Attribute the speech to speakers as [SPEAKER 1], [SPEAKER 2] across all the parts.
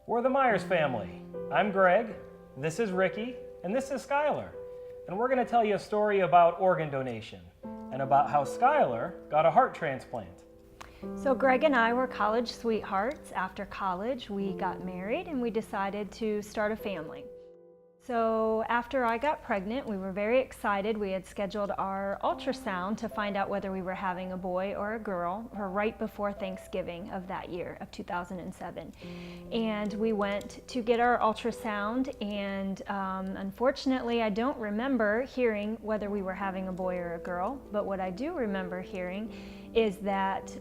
[SPEAKER 1] We're the Myers family. I'm Greg, this is Ricky, and this is Skylar. And we're going to tell you a story about organ donation and about how Skylar got a heart transplant.
[SPEAKER 2] So Greg and I were college sweethearts. After college, we got married and we decided to start a family. So after I got pregnant, we were very excited. We had scheduled our ultrasound to find out whether we were having a boy or a girl, or right before Thanksgiving of that year, of 2007. And we went to get our ultrasound, and unfortunately, I don't remember hearing whether we were having a boy or a girl, but what I do remember hearing is that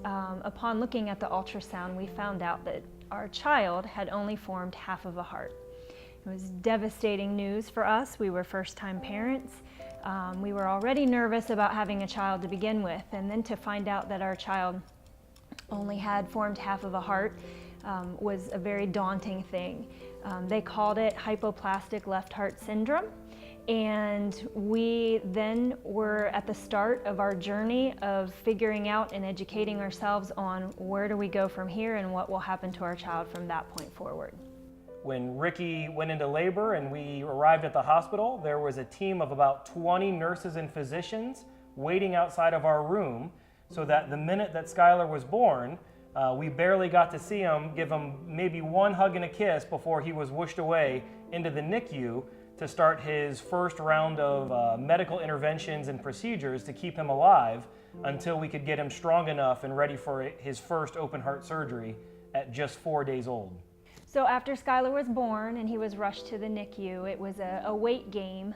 [SPEAKER 2] upon looking at the ultrasound, we found out that our child had only formed half of a heart. It was devastating news for us. We were first-time parents. We were already nervous about having a child to begin with, and then to find out that our child only had formed half of a heart was a very daunting thing. They called it hypoplastic left heart syndrome, and we then were at the start of our journey of figuring out and educating ourselves on where do we go from here and what will happen to our child from that point forward.
[SPEAKER 1] When Ricky went into labor and we arrived at the hospital, there was a team of about 20 nurses and physicians waiting outside of our room so that the minute that Skylar was born, we barely got to see him, give him maybe one hug and a kiss before he was whooshed away into the NICU to start his first round of medical interventions and procedures to keep him alive until we could get him strong enough and ready for his first open heart surgery at just 4 days old.
[SPEAKER 2] So after Skylar was born and he was rushed to the NICU, it was a weight game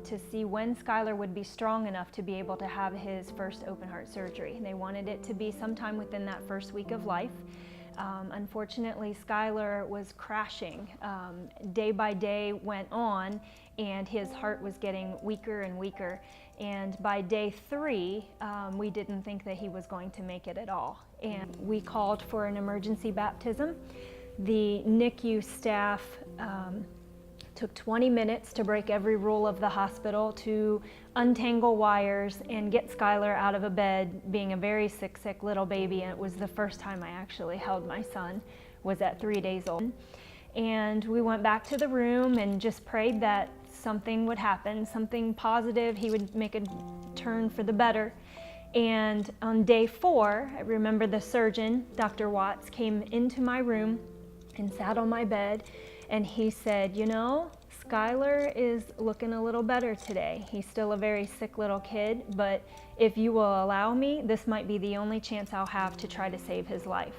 [SPEAKER 2] to see when Skylar would be strong enough to be able to have his first open heart surgery. They wanted it to be sometime within that first week of life. Unfortunately, Skylar was crashing. Day by day went on and his heart was getting weaker and weaker. And by day 3, we didn't think that he was going to make it at all. And we called for an emergency baptism. The NICU staff took 20 minutes to break every rule of the hospital, to untangle wires and get Skylar out of a bed, being a very sick little baby. And it was the first time I actually held my son, was at 3 days old. And we went back to the room and just prayed that something would happen, something positive, he would make a turn for the better. And on day 4, I remember the surgeon, Dr. Watts, came into my room and sat on my bed, and he said, you know, Skylar is looking a little better today. He's still a very sick little kid, but if you will allow me, this might be the only chance I'll have to try to save his life.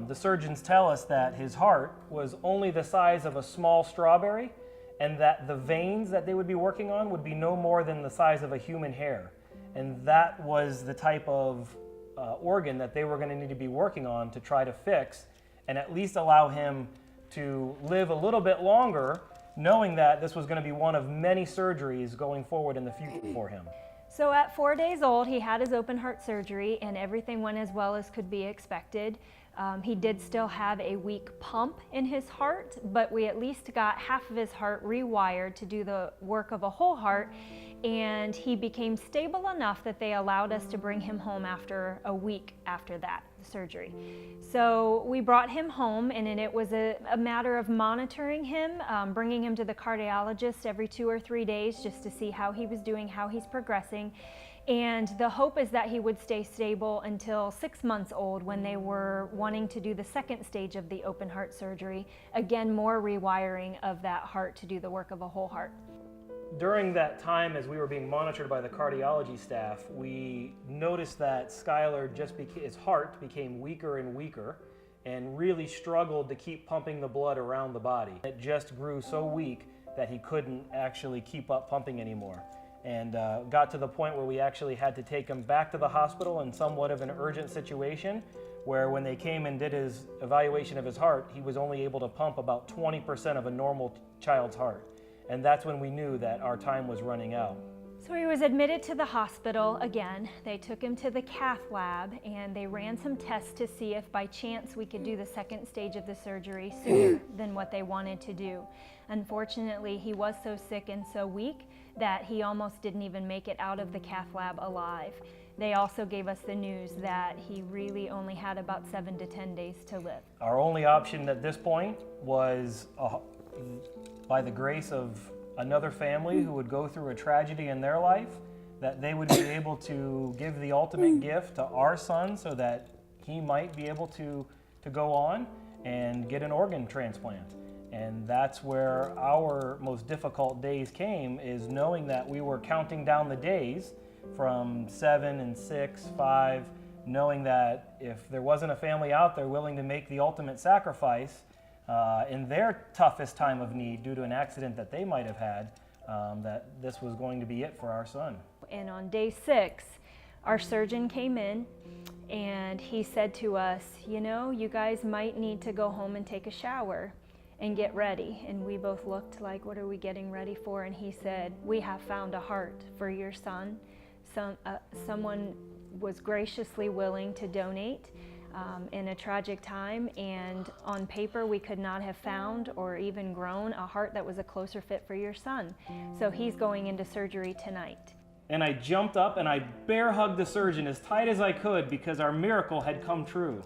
[SPEAKER 1] The surgeons tell us that his heart was only the size of a small strawberry and that the veins that they would be working on would be no more than the size of a human hair. And that was the type of organ that they were going to need to be working on to try to fix and at least allow him to live a little bit longer, knowing that this was going to be one of many surgeries going forward in the future for him.
[SPEAKER 2] So at 4 days old, he had his open heart surgery and everything went as well as could be expected. He did still have a weak pump in his heart, but we at least got half of his heart rewired to do the work of a whole heart, and he became stable enough that they allowed us to bring him home after a week after that surgery. So we brought him home, and then it was a matter of monitoring him, bringing him to the cardiologist every 2 or 3 days just to see how he was doing, how he's progressing. And the hope is that he would stay stable until 6 months old, when they were wanting to do the second stage of the open heart surgery. Again, more rewiring of that heart to do the work of a whole heart.
[SPEAKER 1] During that time, as we were being monitored by the cardiology staff, we noticed that Skylar his heart became weaker and weaker and really struggled to keep pumping the blood around the body. It just grew so weak that he couldn't actually keep up pumping anymore. And got to the point where we actually had to take him back to the hospital in somewhat of an urgent situation, where when they came and did his evaluation of his heart, he was only able to pump about 20% of a normal child's heart. And that's when we knew that our time was running out.
[SPEAKER 2] So he was admitted to the hospital again. They took him to the cath lab and they ran some tests to see if by chance we could do the second stage of the surgery sooner than what they wanted to do. Unfortunately, he was so sick and so weak that he almost didn't even make it out of the cath lab alive. they also gave us the news that he really only had about 7 to 10 days to live.
[SPEAKER 1] Our only option at this point was, by the grace of another family who would go through a tragedy in their life, that they would be able to give the ultimate gift to our son so that he might be able to go on and get an organ transplant. And that's where our most difficult days came, is knowing that we were counting down the days from 7 and 6, 5, knowing that if there wasn't a family out there willing to make the ultimate sacrifice in their toughest time of need due to an accident that they might have had, that this was going to be it for our son.
[SPEAKER 2] And on day 6, our surgeon came in and he said to us, you know, you guys might need to go home and take a shower and get ready. And we both looked like, what are we getting ready for? And he said, we have found a heart for your son. Someone was graciously willing to donate in a tragic time, and on paper we could not have found or even grown a heart that was a closer fit for your son. So he's going into surgery tonight.
[SPEAKER 1] And I jumped up and I bear hugged the surgeon as tight as I could because our miracle had come true.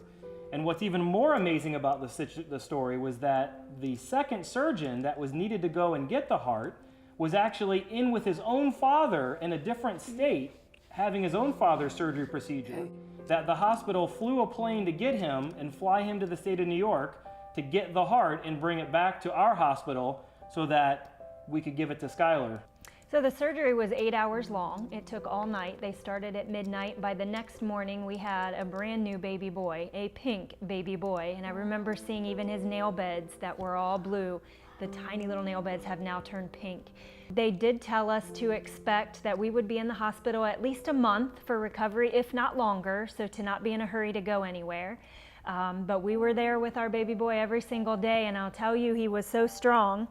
[SPEAKER 1] And what's even more amazing about the story was that the second surgeon that was needed to go and get the heart was actually in with his own father in a different state, having his own father's surgery procedure. That the hospital flew a plane to get him and fly him to the state of New York to get the heart and bring it back to our hospital so that we could give it to Skylar.
[SPEAKER 2] So the surgery was 8 hours long. It took all night. They started at midnight. By the next morning, we had a brand new baby boy, a pink baby boy. And I remember seeing even his nail beds that were all blue. The tiny little nail beds have now turned pink. They did tell us to expect that we would be in the hospital at least a month for recovery, if not longer, so to not be in a hurry to go anywhere. But we were there with our baby boy every single day, and I'll tell you, he was so strong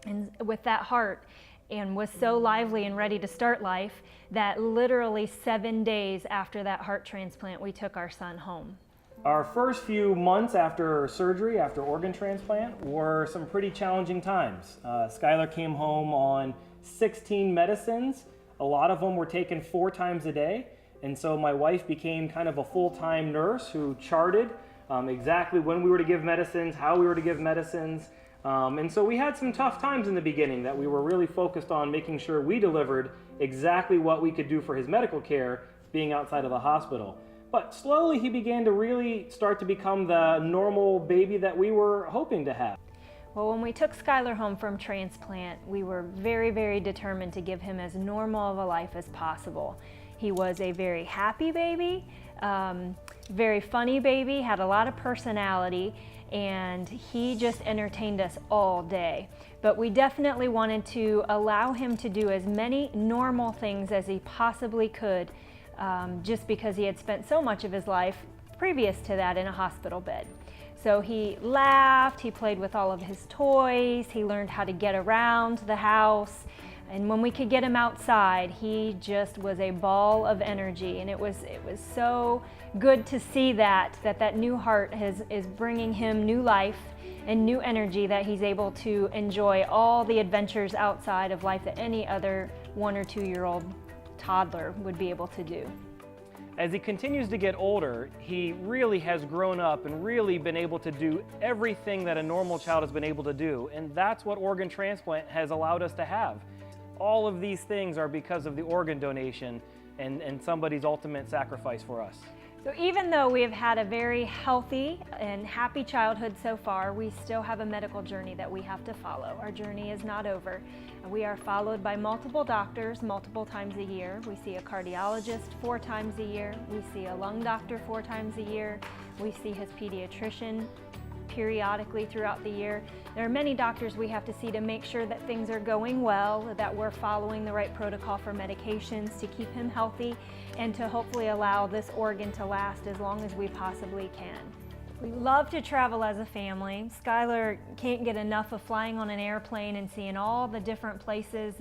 [SPEAKER 2] and with that heart, and was so lively and ready to start life that literally 7 days after that heart transplant, we took our son home.
[SPEAKER 1] Our first few months after surgery, after organ transplant, were some pretty challenging times. Skylar came home on 16 medicines. A lot of them were taken 4 times a day. And so my wife became kind of a full-time nurse who charted exactly when we were to give medicines, how we were to give medicines. And so we had some tough times in the beginning that we were really focused on making sure we delivered exactly what we could do for his medical care being outside of the hospital. But slowly he began to really start to become the normal baby that we were hoping to have.
[SPEAKER 2] Well, when we took Skylar home from transplant, we were very, very determined to give him as normal of a life as possible. He was a very happy baby, very funny baby, had a lot of personality, and he just entertained us all day. But we definitely wanted to allow him to do as many normal things as he possibly could, just because he had spent so much of his life previous to that in a hospital bed. So he laughed, he played with all of his toys, he learned how to get around the house, and when we could get him outside, he just was a ball of energy. And it was so good to see that new heart is bringing him new life and new energy, that he's able to enjoy all the adventures outside of life that any other 1 or 2 year old toddler would be able to do.
[SPEAKER 1] As he continues to get older, he really has grown up and really been able to do everything that a normal child has been able to do. And that's what organ transplant has allowed us to have. All of these things are because of the organ donation and somebody's ultimate sacrifice for us.
[SPEAKER 2] So even though we have had a very healthy and happy childhood so far, we still have a medical journey that we have to follow. Our journey is not over. We are followed by multiple doctors multiple times a year. We see a cardiologist 4 times a year. We see a lung doctor 4 times a year. We see his pediatrician periodically throughout the year. There are many doctors we have to see to make sure that things are going well, that we're following the right protocol for medications to keep him healthy, and to hopefully allow this organ to last as long as we possibly can. We love to travel as a family. Skylar can't get enough of flying on an airplane and seeing all the different places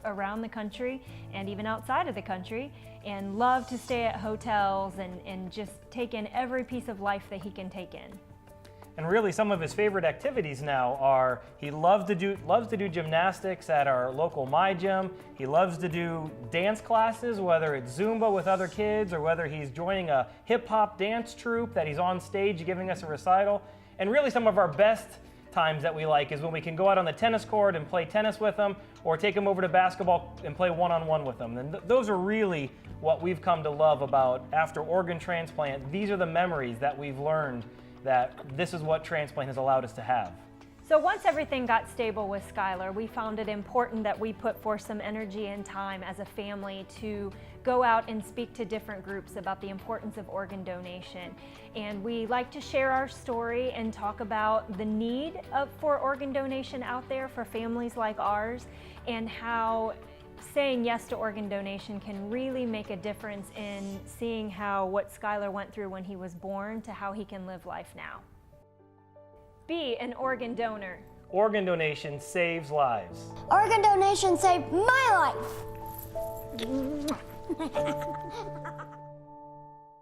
[SPEAKER 2] around the country and even outside of the country, and love to stay at hotels and just take in every piece of life that he can take in.
[SPEAKER 1] And really some of his favorite activities now are he loves to do gymnastics at our local My Gym. He loves to do dance classes, whether it's Zumba with other kids or whether he's joining a hip hop dance troupe that he's on stage giving us a recital. And really some of our best times that we like is when we can go out on the tennis court and play tennis with them, or take them over to basketball and play one-on-one with them. And those are really what we've come to love about after organ transplant. These are the memories that we've learned that this is what transplant has allowed us to have.
[SPEAKER 2] So once everything got stable with Skylar, we found it important that we put forth some energy and time as a family to go out and speak to different groups about the importance of organ donation. And we like to share our story and talk about the need for organ donation out there for families like ours, and how saying yes to organ donation can really make a difference in seeing how what Skylar went through when he was born to how he can live life now. Be an organ donor.
[SPEAKER 1] Organ donation saves lives.
[SPEAKER 3] Organ donation saved my life.